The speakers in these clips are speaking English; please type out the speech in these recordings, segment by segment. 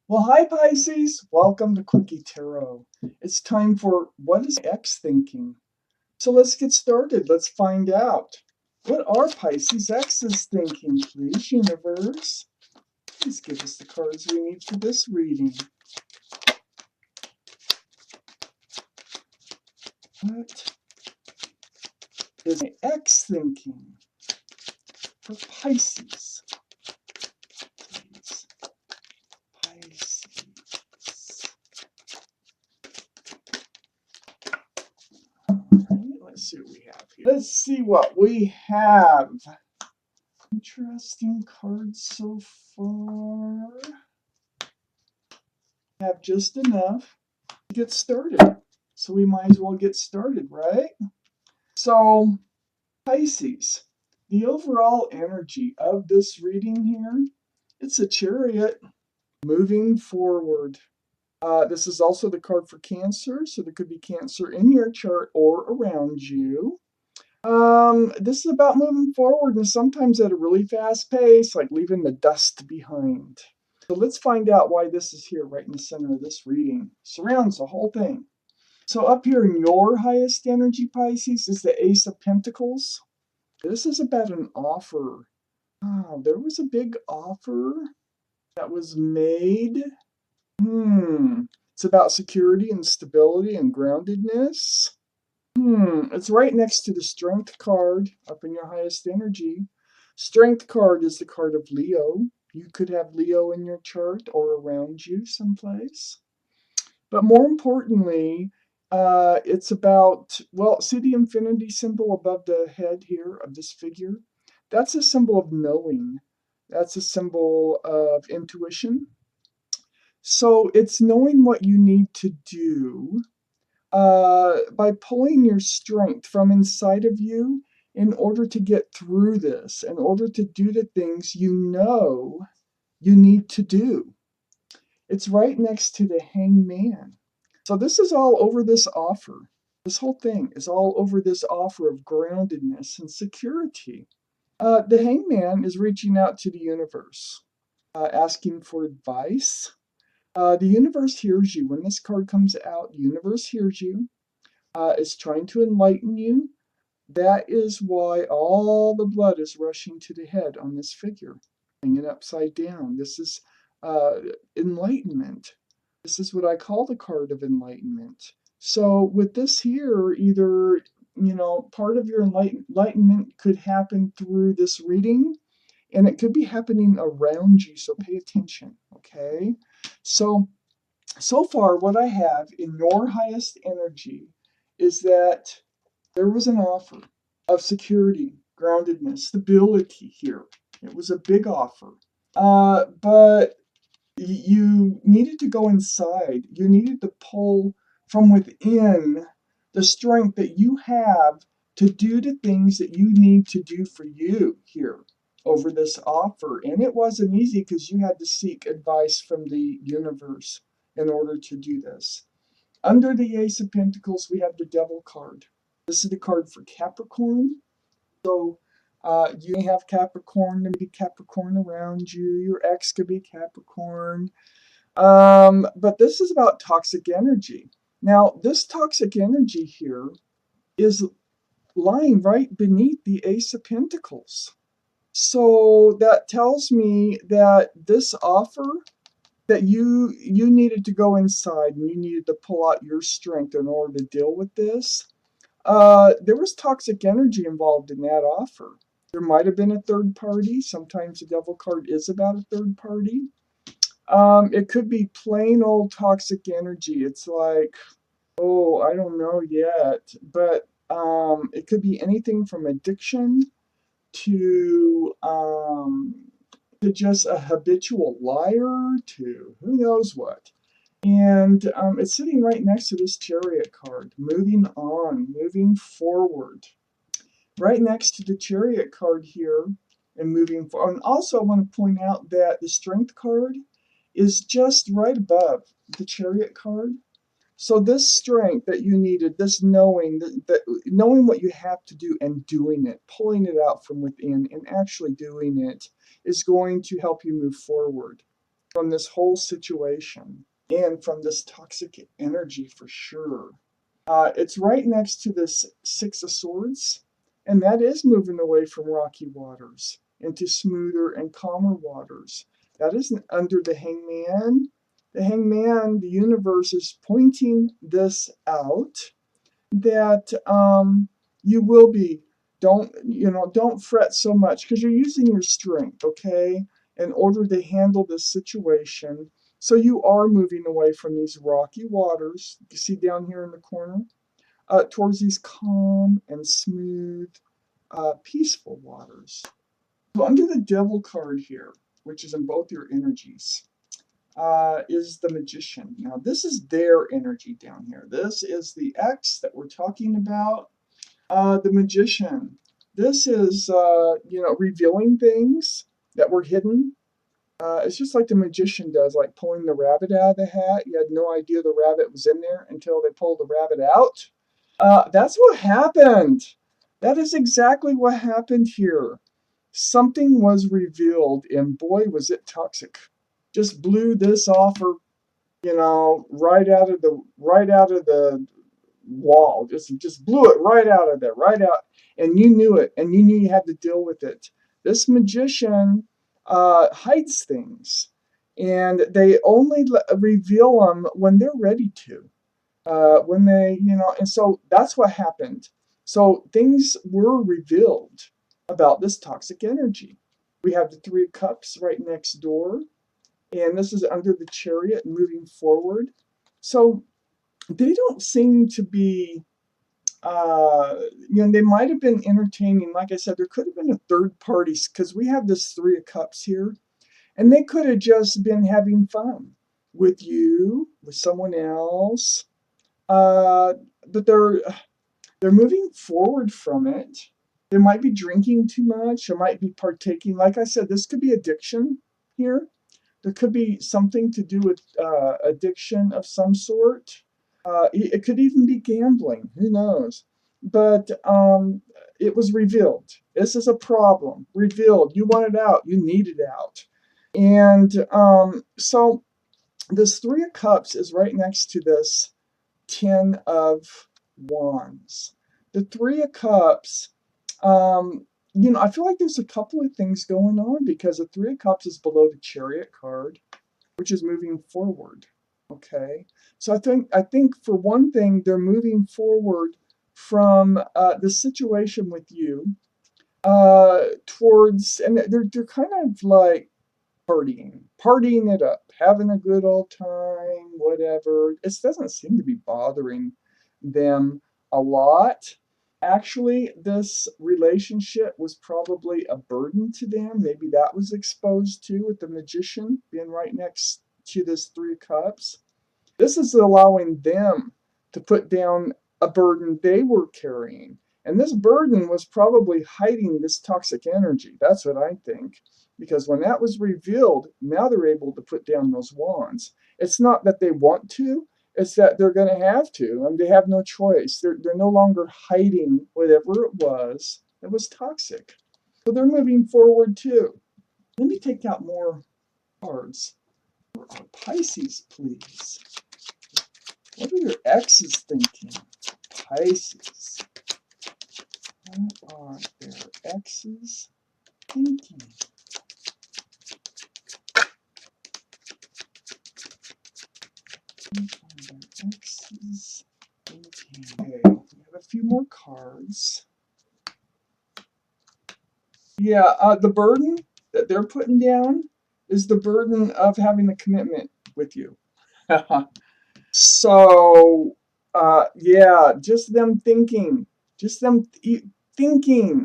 Well, hi Pisces, welcome to Quickie Tarot. It's time for What is X Thinking? So let's get started. Let's find out. What are Pisces X's thinking, please, universe? Please give us the cards we need for this reading. What is X thinking for Pisces? Please, Pisces. Let's see what we have here. Let's see what we have. Interesting cards so far. Have just enough to get started. So we might as well get started, right? So, Pisces, the overall energy of this reading here, it's a chariot moving forward. This is also the card for Cancer, so there could be Cancer in your chart or around you. This is about moving forward and sometimes at a really fast pace, like leaving the dust behind. So let's find out why this is here right in the center of this reading. Surrounds the whole thing. So up here in your highest energy, Pisces, is the Ace of Pentacles. This is about an offer. There was a big offer that was made. It's about security and stability and groundedness. It's right next to the Strength card up in your highest energy. Strength card is the card of Leo. You could have Leo in your chart or around you someplace. But more importantly, it's about, well, see the infinity symbol above the head here of this figure? That's a symbol of knowing. That's a symbol of intuition. So it's knowing what you need to do by pulling your strength from inside of you in order to get through this, in order to do the things you know you need to do. It's right next to the Hangman. So this is all over this offer. This whole thing is all over this offer of groundedness and security. The Hangman is reaching out to the universe, asking for advice. The universe hears you. When this card comes out, the universe hears you. Is trying to enlighten you. That is why all the blood is rushing to the head on this figure, hanging upside down. This is enlightenment. This is what I call the card of enlightenment. So with this here, either, part of your enlightenment could happen through this reading, and it could be happening around you, so pay attention, okay? So far, what I have in your highest energy is that there was an offer of security, groundedness, stability here. It was a big offer. But you needed to go inside. You needed to pull from within the strength that you have to do the things that you need to do for you here over this offer. And it wasn't easy because you had to seek advice from the universe in order to do this. Under the Ace of Pentacles, we have the Devil card. This is the card for Capricorn. So you may have Capricorn, there may be Capricorn around you. Your ex could be Capricorn. But this is about toxic energy. Now, this toxic energy here is lying right beneath the Ace of Pentacles. So that tells me that this offer that you needed to go inside and you needed to pull out your strength in order to deal with this. There was toxic energy involved in that offer. There might have been a third party. Sometimes the Devil card is about a third party. It could be plain old toxic energy. It's like, oh, I don't know yet. But it could be anything from addiction to just a habitual liar to who knows what. And it's sitting right next to this Chariot card, moving on, moving forward. Right next to the Chariot card here and moving forward. And also I want to point out that the Strength card is just right above the Chariot card. So this strength that you needed, this knowing, that knowing what you have to do and doing it, pulling it out from within and actually doing it is going to help you move forward. from this whole situation and from this toxic energy for sure. It's right next to this Six of Swords, and that is moving away from rocky waters into smoother and calmer waters. That isn't under the Hangman. The Hangman, the universe is pointing this out that you will be. Don't fret so much because you're using your strength, okay, in order to handle this situation. So you are moving away from these rocky waters. You see down here in the corner, towards these calm and smooth, peaceful waters. So under the Devil card here, which is in both your energies, is the Magician. Now this is their energy down here. This is the X that we're talking about. The Magician. This is revealing things that were hidden. It's just like the magician does, like pulling the rabbit out of the hat. You had no idea the rabbit was in there until they pulled the rabbit out. That's what happened. That is exactly what happened here. Something was revealed, and boy, was it toxic. Just blew this offer, right out of the wall. Just blew it right out of there, right out, and you knew it, and you knew you had to deal with it. This magician hides things, and they only reveal them when they're ready to. When they, and so that's what happened. So things were revealed about this toxic energy. We have the Three of Cups right next door, and this is under the Chariot moving forward. So they don't seem to be, they might have been entertaining. Like I said, there could have been a third party because we have this Three of Cups here, and they could have just been having fun with you, with someone else. But they're moving forward from it. They might be drinking too much, or might be partaking. Like I said, this could be addiction here. There could be something to do with addiction of some sort. It could even be gambling. Who knows? But it was revealed. This is a problem. Revealed. You want it out. You need it out. And so this Three of Cups is right next to this Ten of Wands. The Three of Cups, I feel like there's a couple of things going on because the Three of Cups is below the Chariot card, which is moving forward. Okay, so I think for one thing, they're moving forward from the situation with you towards, and they're kind of like partying it up, having a good old time, whatever. It doesn't seem to be bothering them a lot. Actually, this relationship was probably a burden to them. Maybe that was exposed too with the Magician being right next to this Three of Cups. This is allowing them to put down a burden they were carrying. And this burden was probably hiding this toxic energy. That's what I think. Because when that was revealed, now they're able to put down those wands. It's not that they want to, it's that they're going to have to, and they have no choice. They're no longer hiding whatever it was that was toxic. So they're moving forward too. Let me take out more cards. For our Pisces, please. What are your exes thinking? Pisces. What are their exes thinking? X's. Okay, we have a few more cards. Yeah, the burden that they're putting down is the burden of having a commitment with you. So, yeah, just them thinking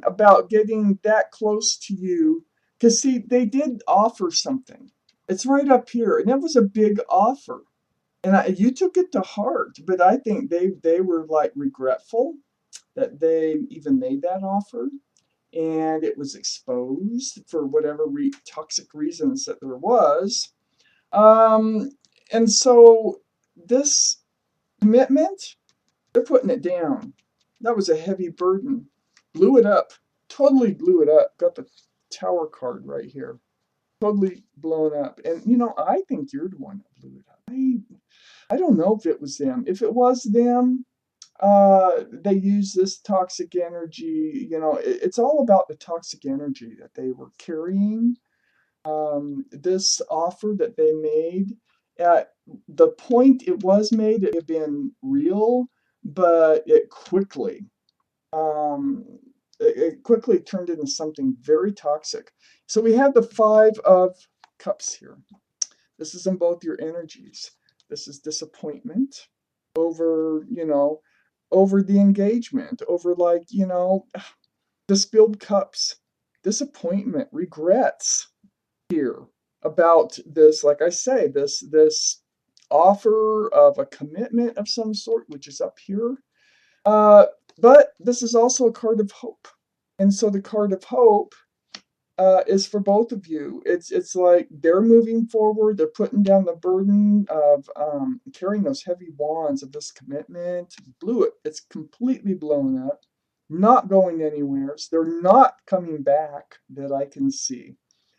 about getting that close to you. Because, see, they did offer something. It's right up here, and it was a big offer. And you took it to heart, but I think they were like regretful that they even made that offer, and it was exposed for whatever toxic reasons that there was. And so this commitment, they're putting it down. That was a heavy burden. Blew it up. Totally blew it up. Got the Tower card right here. totally blown up. And, I think you're the one that blew it up. I don't know if it was them. If it was them, they use this toxic energy. It's all about the toxic energy that they were carrying. This offer that they made, at the point it was made, it had been real, but it quickly turned into something very toxic. So we have the Five of Cups here. This is in both your energies. This is disappointment over, over the engagement, over the spilled cups, disappointment, regrets here about this, like I say, this offer of a commitment of some sort, which is up here. But this is also a card of hope. And so the card of hope is for both of you. It's like they're moving forward. They're putting down the burden of carrying those heavy wands of this commitment. Blew it. It's completely blown up. Not going anywhere. So they're not coming back that I can see.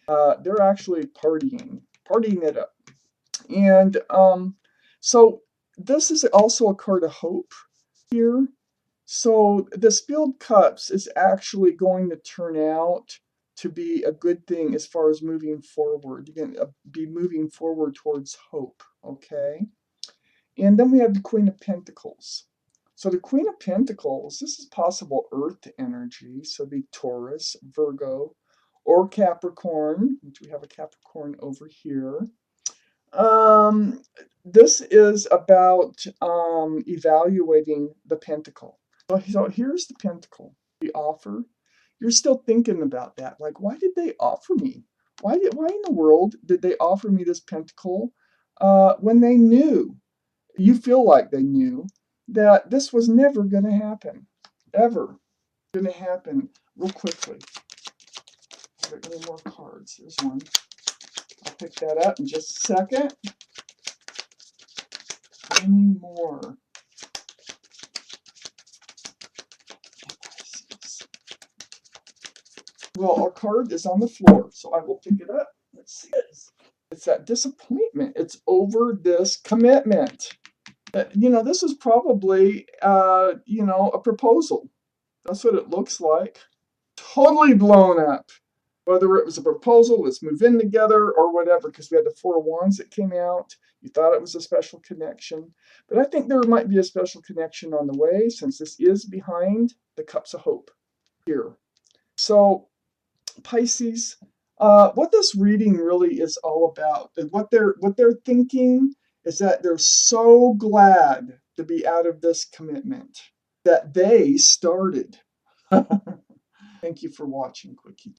They're actually partying it up. And so this is also a card of hope here. So the spilled cups is actually going to turn out to be a good thing as far as moving forward. You're going to be moving forward towards hope, okay? And then we have the Queen of Pentacles. So the Queen of Pentacles, this is possible earth energy. So the Taurus, Virgo, or Capricorn, which we have a Capricorn over here. This is about evaluating the pentacle. So here's the pentacle, the offer. You're still thinking about that. Like, why did they offer me? Why in the world did they offer me this pentacle when they knew, you feel like they knew, that this was never going to happen, ever going to happen? Real quickly. Are there any more cards? There's one. I'll pick that up in just a second. Any more? Well, a card is on the floor, so I will pick it up. Let's see. It's that disappointment. It's over this commitment. This is probably, a proposal. That's what it looks like. Totally blown up. Whether it was a proposal, let's move in together, or whatever, because we had the Four of Wands that came out. You thought it was a special connection. But I think there might be a special connection on the way, since this is behind the Cups of Hope here. So, Pisces, what this reading really is all about, and what they're thinking, is that they're so glad to be out of this commitment that they started. Thank you for watching, Quickie.